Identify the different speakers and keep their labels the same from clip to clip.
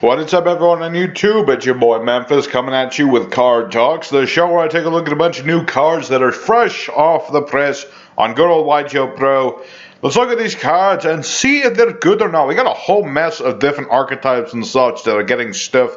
Speaker 1: What is up, everyone on YouTube? It's your boy Memphis coming at you with Card Talks, the show where I take a look at a bunch of new cards that are fresh off the press on good old Joe Pro. Let's look at these cards and see if they're good or not. We got a whole mess of different archetypes and such that are getting stiff.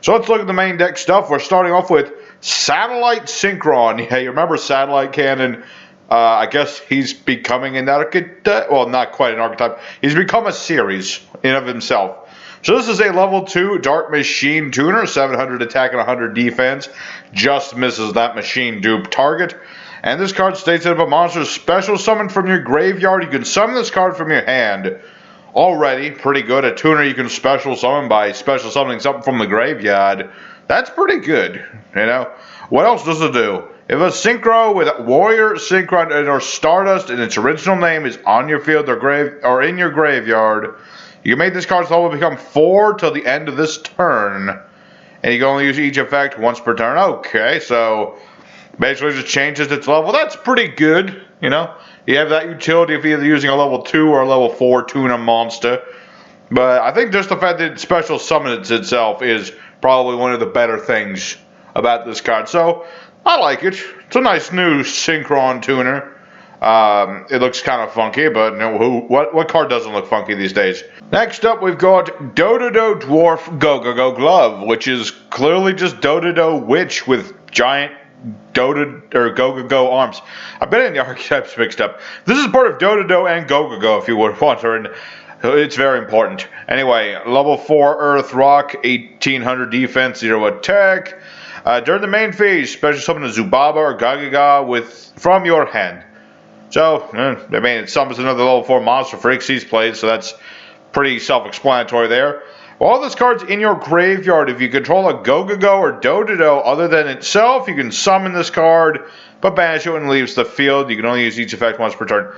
Speaker 1: So let's look at the main deck stuff. We're starting off with Satellite Synchron. Yeah, you remember Satellite Cannon? I guess he's becoming an archetype. Well, not quite an archetype. He's become a series in of himself. So this is a level 2 Dark Machine Tuner, 700 attack and 100 defense. Just misses that machine dupe target. And this card states that if a monster is special summoned from your graveyard, you can summon this card from your hand. Already pretty good. A tuner you can special summon by special summoning something from the graveyard. That's pretty good, you know. What else does it do? If a synchro with Warrior, Synchron, or Stardust in its original name is on your field or in your graveyard, you can make this card's level become 4 till the end of this turn. And you can only use each effect once per turn. Okay, so basically just changes its level. That's pretty good, you know. You have that utility if you're either using a level 2 or a level 4 tuna monster. But I think just the fact that it special summons itself is probably one of the better things about this card. So I like it. It's a nice new Synchron tuner. It looks kind of funky, but what card doesn't look funky these days? Next up, we've got Dododo Dwarf GaGaGa Glove, which is clearly just Dododo Witch with giant GaGaGa arms. I've been in the archetypes mixed up. This is part of Dododo and GaGaGa, if you were wondering. It's very important. Anyway, level 4 Earth Rock, 1800 defense, 0 attack. During the main phase, special summon a Zubaba or GaGaGa from your hand. So, I mean, it summons another level 4 monster for Xyz plays, so that's pretty self-explanatory there. While this card's in your graveyard, if you control a GaGaGa or Dododo other than itself, you can summon this card, but banish it when it leaves the field. You can only use each effect once per turn.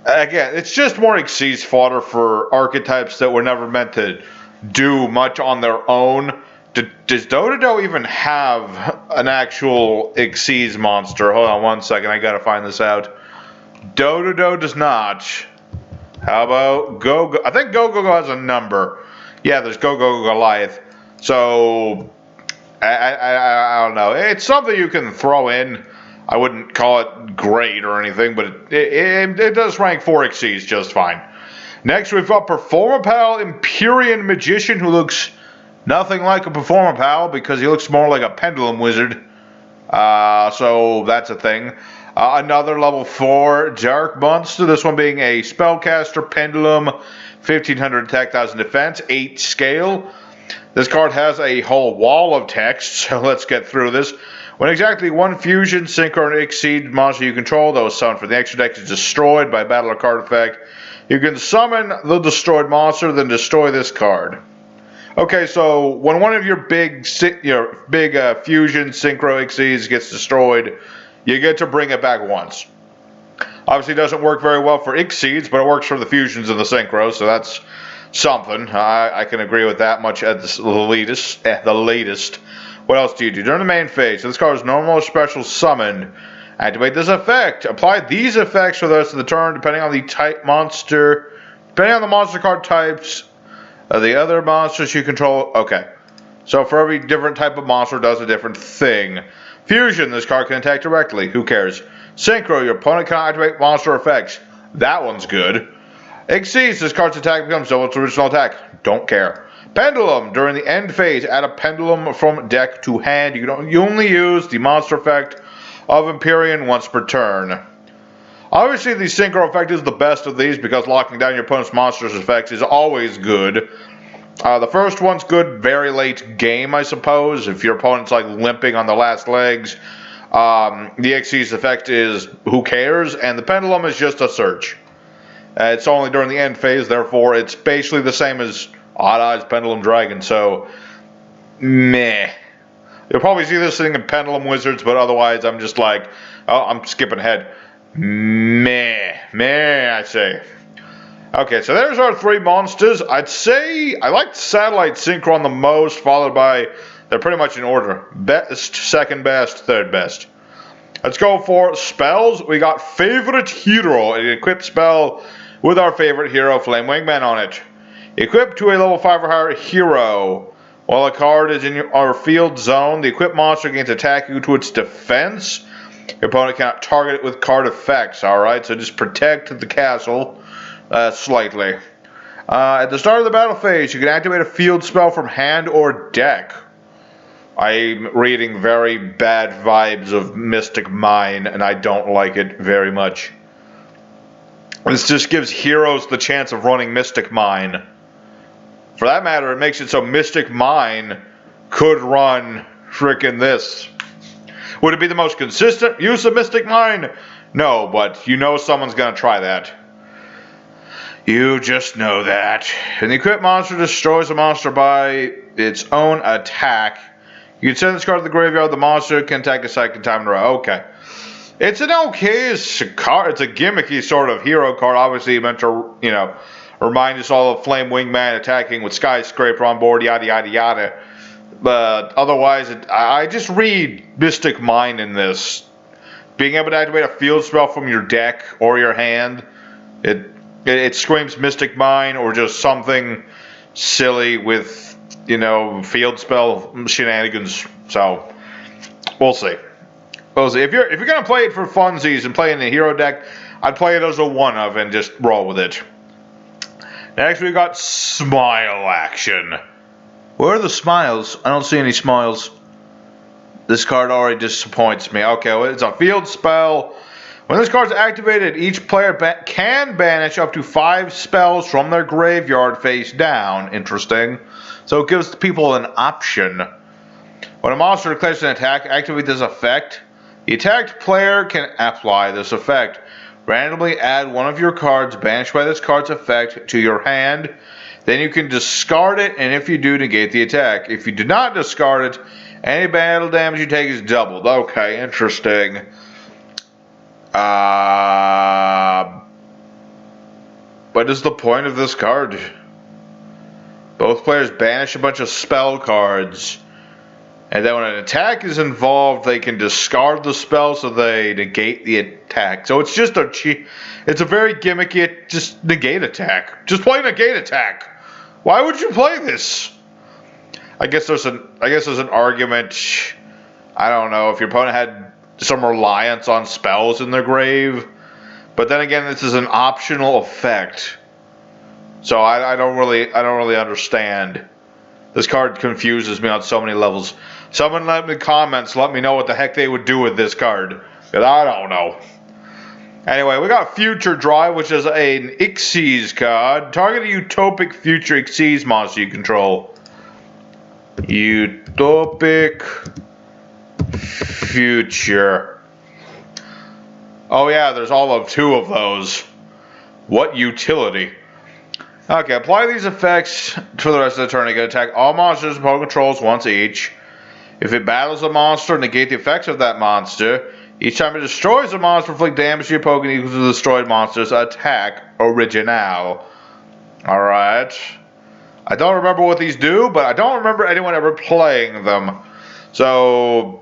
Speaker 1: Again, it's just more Xyz fodder for archetypes that were never meant to do much on their own. Does Dododo even have an actual Xyz monster? Hold on one second, I gotta find this out. Dododo does not. How about GaGaGa? I think GaGaGa has a number. Yeah, there's GaGaGa Goliath. So, I don't know. It's something you can throw in. I wouldn't call it great or anything, but it does rank 4 Xyz just fine. Next, we've got Performapal Empyrean Magician, who looks nothing like a Performapal because he looks more like a Pendulum Wizard. So that's a thing. Another level 4 Dark Monster, this one being a Spellcaster Pendulum, 1500 attack, 1000 defense, 8 scale. This card has a whole wall of text, so let's get through this. When exactly one fusion, synchro, or Xyz monster you control that was summoned from the extra deck is destroyed by battle or card effect, you can summon the destroyed monster, then destroy this card. Okay, so when one of your big fusion, synchro, Xyz gets destroyed, you get to bring it back once. Obviously, it doesn't work very well for Xyz, but it works for the fusions and the synchros, so that's something. I can agree with that much at the latest. What else do you do? During the main phase, so this card is normal or special summon. Activate this effect. Apply these effects for the rest of the turn, depending on the type monster. Depending on the monster card types, the other monsters you control. Okay. So for every different type of monster, it does a different thing. Fusion, this card can attack directly. Who cares? Synchro, your opponent can activate monster effects. That one's good. Xyz, this card's attack becomes double its original attack. Don't care. Pendulum, during the end phase, add a pendulum from deck to hand. You only use the monster effect of Empyrean once per turn. Obviously, the synchro effect is the best of these because locking down your opponent's monster's effects is always good. The first one's good very late game, I suppose, if your opponent's like limping on the last legs. The Xyz effect is who cares, and the pendulum is just a search. It's only during the end phase, therefore it's basically the same as Odd Eyes Pendulum Dragon, so meh. You'll probably see this thing in Pendulum Wizards, but otherwise I'm just like, oh, I'm skipping ahead. Meh, I say. Okay, so there's our 3 monsters. I'd say I like Satellite Synchron the most, followed by, they're pretty much in order. Best, second best, third best. Let's go for spells. We got Favorite Hero, an equipped spell with our favorite hero, Flame Wingman, on it. Equipped to a level 5 or higher hero. While a card is in our field zone, the equipped monster gains attack equal to its defense. Your opponent cannot target it with card effects. Alright, so just protect the castle slightly. At the start of the battle phase, you can activate a field spell from hand or deck. I'm reading very bad vibes of Mystic Mine, and I don't like it very much. This just gives heroes the chance of running Mystic Mine. For that matter, it makes it so Mystic Mine could run frickin' this. Would it be the most consistent use of Mystic Mine? No, but you know someone's gonna try that. You just know that. And the equipped monster destroys a monster by its own attack. You can send this card to the graveyard. The monster can attack a second time in a row. Okay. It's an okay card. It's a gimmicky sort of hero card. Obviously meant to, you know, remind us all of Flame Wingman attacking with Skyscraper on board, yada yada yada. But otherwise, I just read Mystic Mine in this. Being able to activate a field spell from your deck or your hand, it screams Mystic Mine or just something silly with, you know, field spell shenanigans. So we'll see. We'll see. If you're gonna play it for funsies and play in the hero deck, I'd play it as a one of and just roll with it. Next we got smile action. Where are the smiles? I don't see any smiles. This card already disappoints me. Okay, well, it's a field spell. When this card's activated, each player can banish up to 5 spells from their graveyard face down. Interesting. So it gives people an option. When a monster declares an attack, activate this effect. The attacked player can apply this effect. Randomly add one of your cards banished by this card's effect to your hand. Then you can discard it, and if you do, negate the attack. If you do not discard it, any battle damage you take is doubled. Okay, interesting. What is the point of this card? Both players banish a bunch of spell cards. And then when an attack is involved, they can discard the spell so they negate the attack. So it's just it's a very gimmicky, just negate attack. Just play negate attack. Why would you play this? I guess there's an argument. I don't know if your opponent had some reliance on spells in their grave, but then again, this is an optional effect. So I don't really understand. This card confuses me on so many levels. Someone in the comments let me know what the heck they would do with this card. Because I don't know. Anyway, we got Future Drive, which is an Xyz card. Target a utopic future Xyz monster you control. Utopic Future. Oh yeah, there's all of 2 of those. What utility? Okay, apply these effects for the rest of the turn. You can attack all monsters and opponent controls once each. If it battles a monster, negate the effects of that monster. Each time it destroys a monster, inflict damage to your opponent equal to the destroyed monster's attack original. Alright. I don't remember what these do, but I don't remember anyone ever playing them. So,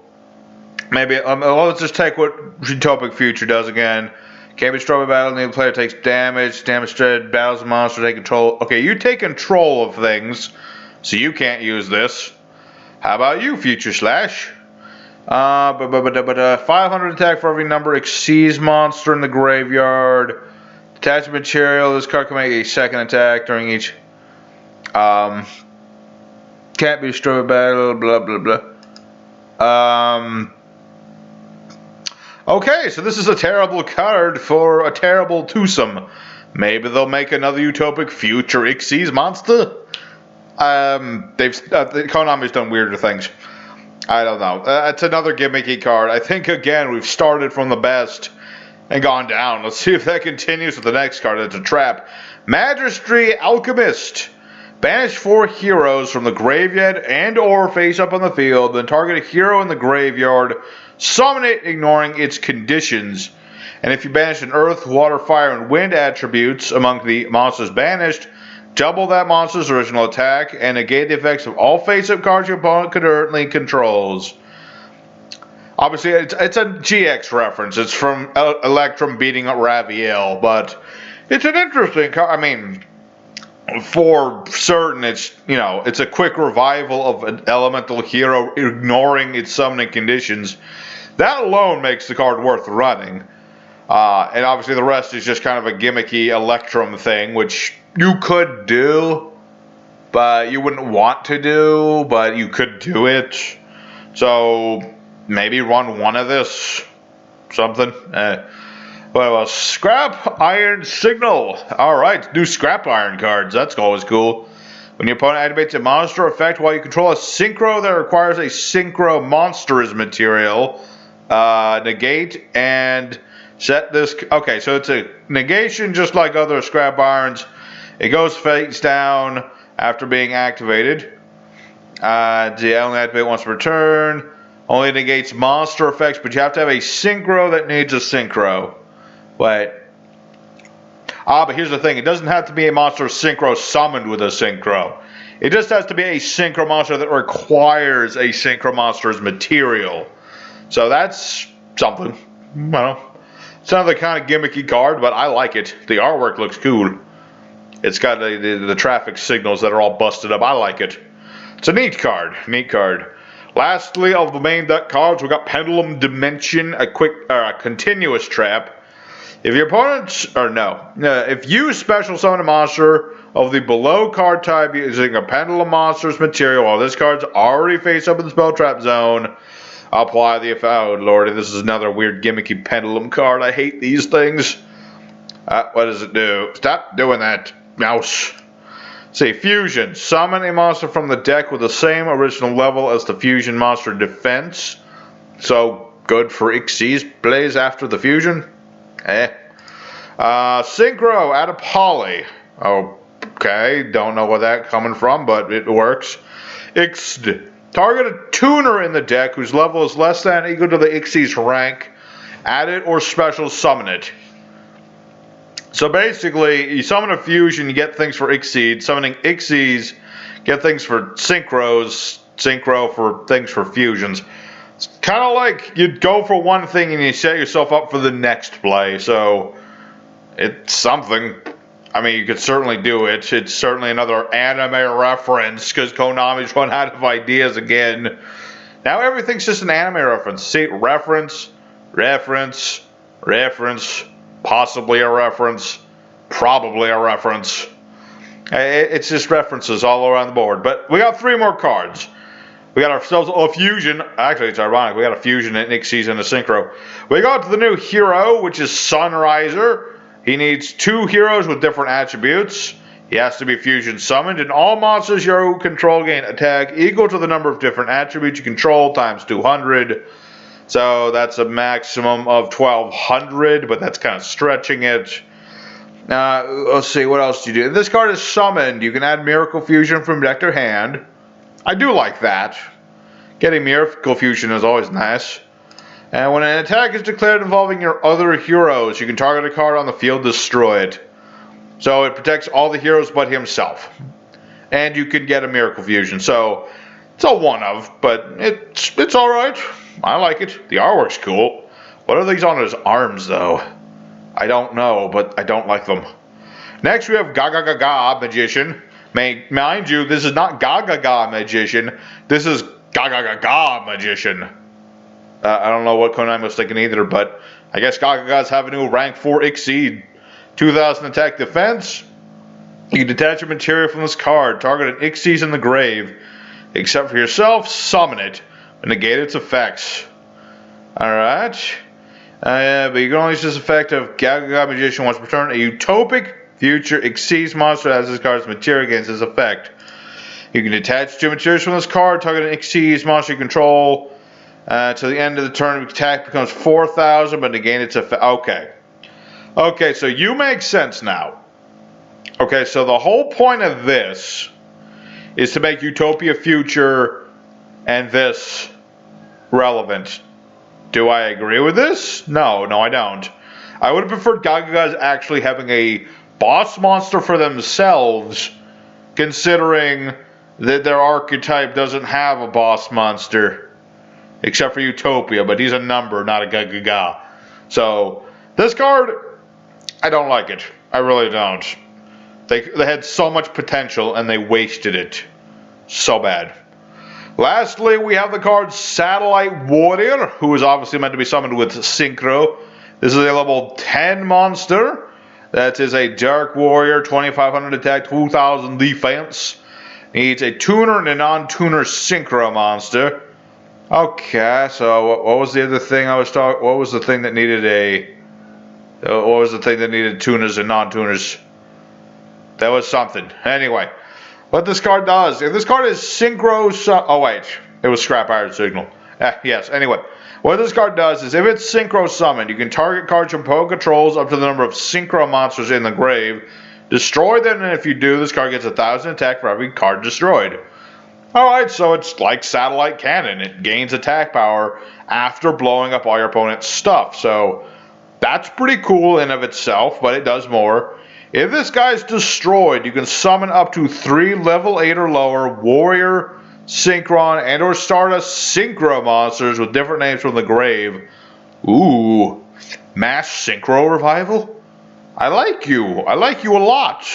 Speaker 1: maybe, let's just take what Utopic Future does again. Can't be destroyed by battle, the player takes damage. Damage spread, battles a monster, take control. Okay, you take control of things, so you can't use this. How about you, Future Slash? 500 attack for every number Xyz monster in the graveyard. Detach material, this card can make a second attack during each. Can't be destroyed by battle, blah blah blah. Okay, so this is a terrible card for a terrible twosome. Maybe they'll make another Utopic Future Xyz monster? Konami's done weirder things. I don't know. It's another gimmicky card. I think, again, we've started from the best and gone down. Let's see if that continues with the next card. It's a trap. Magistry Alchemist. Banish 4 heroes from the graveyard and or face up on the field, then target a hero in the graveyard, summon it ignoring its conditions. And if you banish an earth, water, fire, and wind attributes among the monsters banished, double that monster's original attack and negate the effects of all face-up cards your opponent currently controls. Obviously, it's a GX reference. It's from Electrum beating up Raviel, but it's an interesting card. I mean, for certain, it's, you know, it's a quick revival of an elemental hero ignoring its summoning conditions. That alone makes the card worth running. And obviously the rest is just kind of a gimmicky Electrum thing, which you could do, but you wouldn't want to do, but you could do it. So maybe run one of this. Something. Well, Scrap-IronSignal. Alright, new Scrap-Iron cards. That's always cool. When your opponent activates a monster effect while you control a synchro that requires a synchro monster as material, negate and set this. Okay, so it's a negation just like other Scrap-Irons. It goes face down after being activated. The only activate once per turn. Only negates monster effects, but you have to have a synchro that needs a synchro. But here's the thing. It doesn't have to be a monster synchro summoned with a synchro. It just has to be a synchro monster that requires a synchro monster's material. So that's something. Well, it's another kind of gimmicky card, but I like it. The artwork looks cool. It's got the traffic signals that are all busted up. I like it. It's a neat card. Neat card. Lastly, of the main deck cards, we got Pendulum Dimension, a continuous trap. If your opponent, if you special summon a monster of the below card type using a Pendulum monster's material while this card's already face up in the spell trap zone, apply the effect. Oh lordy, this is another weird gimmicky Pendulum card. I hate these things. What does it do? Stop doing that, mouse. Say fusion. Summon a monster from the deck with the same original level as the fusion monster defense. So good for Xyz plays after the fusion. Synchro, add a poly. Okay, don't know where that coming from, but it works. Ixd. Target a tuner in the deck whose level is less than or equal to the Xyz rank. Add it or special summon it. So basically, you summon a fusion, you get things for Xyz. Summoning Xyz, get things for synchros. Synchro for things for fusions. It's kind of like you'd go for one thing and you set yourself up for the next play. So it's something. I mean, you could certainly do it. It's certainly another anime reference because Konami's run out of ideas again. Now everything's just an anime reference. See, reference, reference, reference. Possibly a reference, probably a reference. It's just references all around the board. But we got 3 more cards. We got ourselves a fusion. Actually, it's ironic. We got a fusion at Xyz and a synchro. We got to the new hero, which is Sunriser. He needs 2 heroes with different attributes. He has to be fusion summoned, and all monsters you control gain attack equal to the number of different attributes you control times 200. So that's a maximum of 1,200, but that's kind of stretching it. Let's see, what else do you do? This card is summoned. You can add Miracle Fusion from deck to hand. I do like that. Getting Miracle Fusion is always nice. And when an attack is declared involving your other heroes, you can target a card on the field, destroy it. So it protects all the heroes but himself. And you can get a Miracle Fusion. So it's a one-of, but it's alright. I like it. The artwork's cool. What are these on his arms, though? I don't know, but I don't like them. Next, we have GaGaGa Magician. Mind you, this is not GaGaGa Magician. This is GaGaGa Magician. I don't know what Konami was thinking either, but I guess GaGaGa's have a new rank 4 Xyz. 2,000 attack defense. You can detach a material from this card. Target an Xyz in the grave. Except for yourself, summon it. And negate its effects. Alright. But you can only use this effect of GaGaGa Magician once per turn. A utopic future Xyz monster has this card's material against this effect. You can detach 2 materials from this card. Target an Xyz monster you control. To the end of the turn, attack becomes 4,000, but negate its effect. Okay. Okay, so you make sense now. Okay, so the whole point of this is to make Utopia Future and this relevant. Do I agree with this? No, I don't. I would have preferred GaGaGa's actually having a boss monster for themselves, considering that their archetype doesn't have a boss monster, except for Utopia, but he's a number, not a GaGaGa. So, this card, I don't like it. I really don't. They had so much potential and they wasted it. So bad. Lastly, we have the card Satellite Warrior, who is obviously meant to be summoned with Synchro. This is a level 10 monster. That is a Dark Warrior, 2500 attack, 2000 defense. Needs a tuner and a non-tuner Synchro monster. Okay, so what was the other thing I was talking? What was the thing that needed a? What was the thing that needed tuners and non-tuners? That was something. Anyway, what this card does, if this card is Synchro, oh wait, it was Scrap-IronSignal. Yes, anyway, what this card does is if it's Synchro summoned, you can target cards your opponent controls up to the number of Synchro monsters in the grave, destroy them, and if you do, this card gets 1000 attack for every card destroyed. Alright, so it's like Satellite Cannon. It gains attack power after blowing up all your opponent's stuff. So that's pretty cool in of itself, but it does more. If this guy's destroyed, you can summon up to 3 level 8 or lower Warrior, Synchron, and or Stardust Synchro monsters with different names from the grave. Ooh, Mass Synchro Revival? I like you. I like you a lot.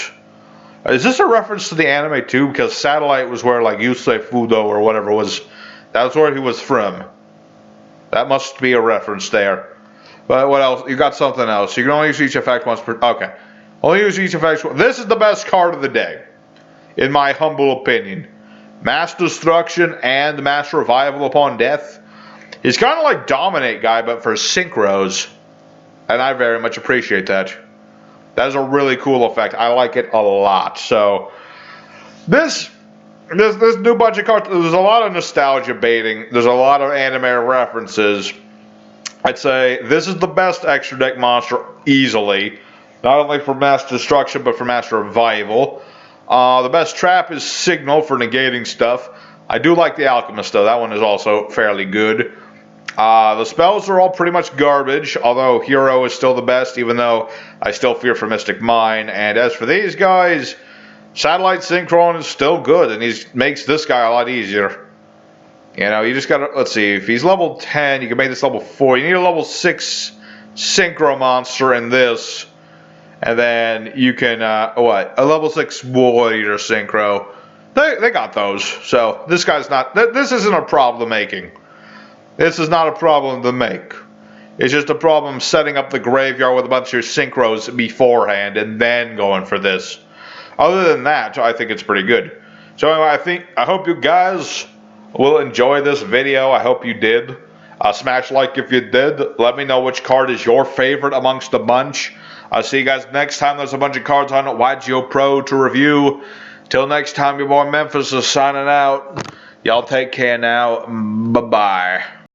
Speaker 1: Is this a reference to the anime too? Because Satellite was where like Yusei Fudo or whatever was. That's where he was from. That must be a reference there. But what else? You got something else. You can only use each effect once per. Okay. Only use each effect. This is the best card of the day, in my humble opinion. Mass Destruction and Mass Revival upon death. He's kind of like Dominate guy, but for synchros, and I very much appreciate that. That is a really cool effect. I like it a lot. So this new bunch of cards, there's a lot of nostalgia baiting. There's a lot of anime references. I'd say this is the best extra deck monster easily. Not only for Mass Destruction, but for Mass Revival. The best trap is Signal for negating stuff. I do like the Alchemist though. That one is also fairly good. The spells are all pretty much garbage, although Hero is still the best, even though I still fear for Mystic Mine. And as for these guys, Satellite Synchron is still good, and he makes this guy a lot easier. You know, you just gotta, let's see, if he's level 10, you can make this level 4. You need a level 6 Synchro monster in this. And then you can, a level 6 Warrior Synchro. They got those. So this guy's not, this isn't a problem making. This is not a problem to make. It's just a problem setting up the graveyard with a bunch of your synchros beforehand and then going for this. Other than that, I think it's pretty good. So anyway, I hope you guys will enjoy this video. I hope you did. Smash like if you did. Let me know which card is your favorite amongst the bunch. I'll see you guys next time. There's a bunch of cards on YGO Pro to review. Till next time, your boy Memphis is signing out. Y'all take care now. Bye-bye.